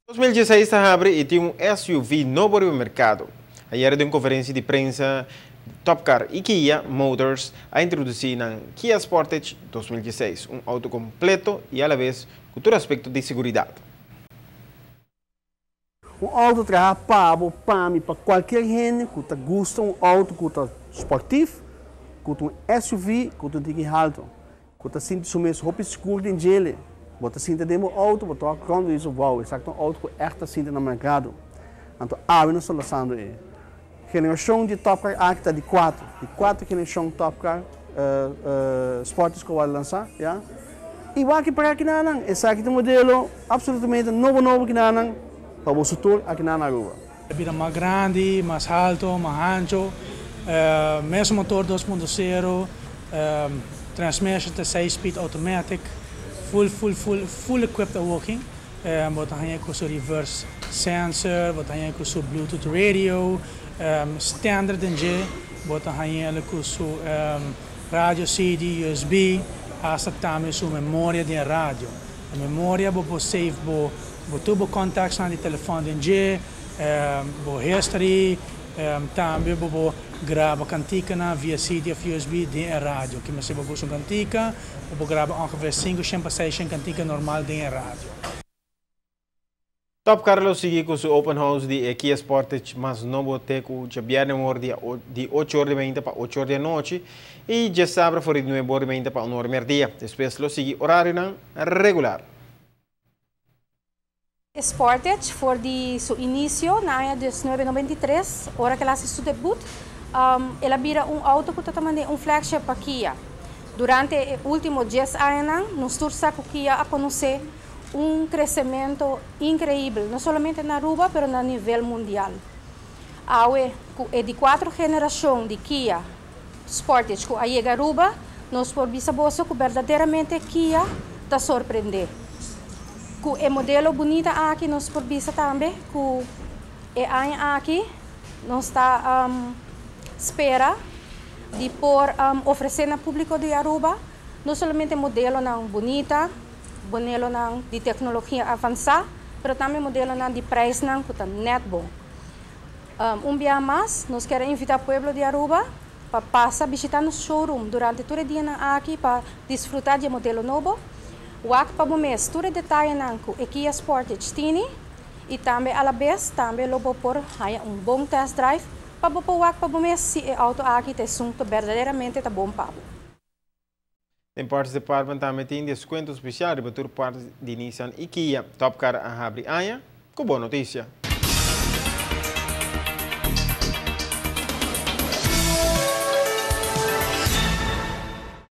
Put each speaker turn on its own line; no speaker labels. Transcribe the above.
2016 está abre e tem SUV novo no mercado. Ayer de uma conferência de prensa, Topcar e Kia Motors a introduzir na Kia Sportage 2016, auto completo e, à vez, com todo aspecto de segurança.
Auto traz para qualquer gente que gosta auto que esportivo, que SUV, que tem alto, que sinta o mesmo roupa escura em gelo. Você sinta demo auto, você toca quando isso wow, exato auto que é sinta no mercado. Então, não estou lançando aí. Geração de Topcar aqui está de 4 geração Topcar Sportage que vai lançar, já. E vai aqui para aqui não, esse aqui é um modelo absolutamente novo que não para o setor aqui na rua.
É vida mais grande, mais alto, mais ancho, mesmo motor 2.0, transmission de 6-speed automatic. Full equipped working. Wat hij ook zo reverse sensor, wat hij ook zo Bluetooth radio, standard NG, wat hij ook zo radio CD, USB, hasta também zo memória de radio. A memória bo save bo tubo contacts na de telefone NG, bo history, também bo grava cantica na via CD of USB de radio. Que você bo zo cantica, bo grava ongeveer 5 6 cantica normal de radio.
Topcar lo sigue com seu open house de Kia Sportage, mas novo teco já viernes de 8h20 para 8h da noite e já sábado foi de 9h20 para 1h dia. Depois lo sigue horário não regular.
Sportage foi de seu início na área de 1993, hora que ela se seu debut, ela vira auto que também é flagship para Kia. Durante os últimos 10 anos, nós torcemos com Kia a conhecer crescimento incrível, não somente na Aruba, mas a nível mundial. É de 4 gerações de Kia Sportage que chega a Aruba, nós podemos ver que verdadeiramente Kia está surpreender. Com o modelo bonito aqui, nós podemos ver também que aqui nós está espera de oferecer ao público de Aruba não somente modelo não bonita, modelo não de tecnologia avançada, mas também modelo não de preço não que net bom. Dia mais, nós queremos invitar o povo de Aruba para passar visitar no showroom durante todo o dia aqui para desfrutar de modelo novo. O aqui para o mês, todo o detalhe não que Kia Sportage tem e também à vez também logo por bom test drive para o aqui para o mês se o auto aqui tem assunto verdadeiramente tá bom para.
Em partes de Parvan também tem desconto especial para parte de Nissan e Kia. Topcar a abrir aia com boa notícia.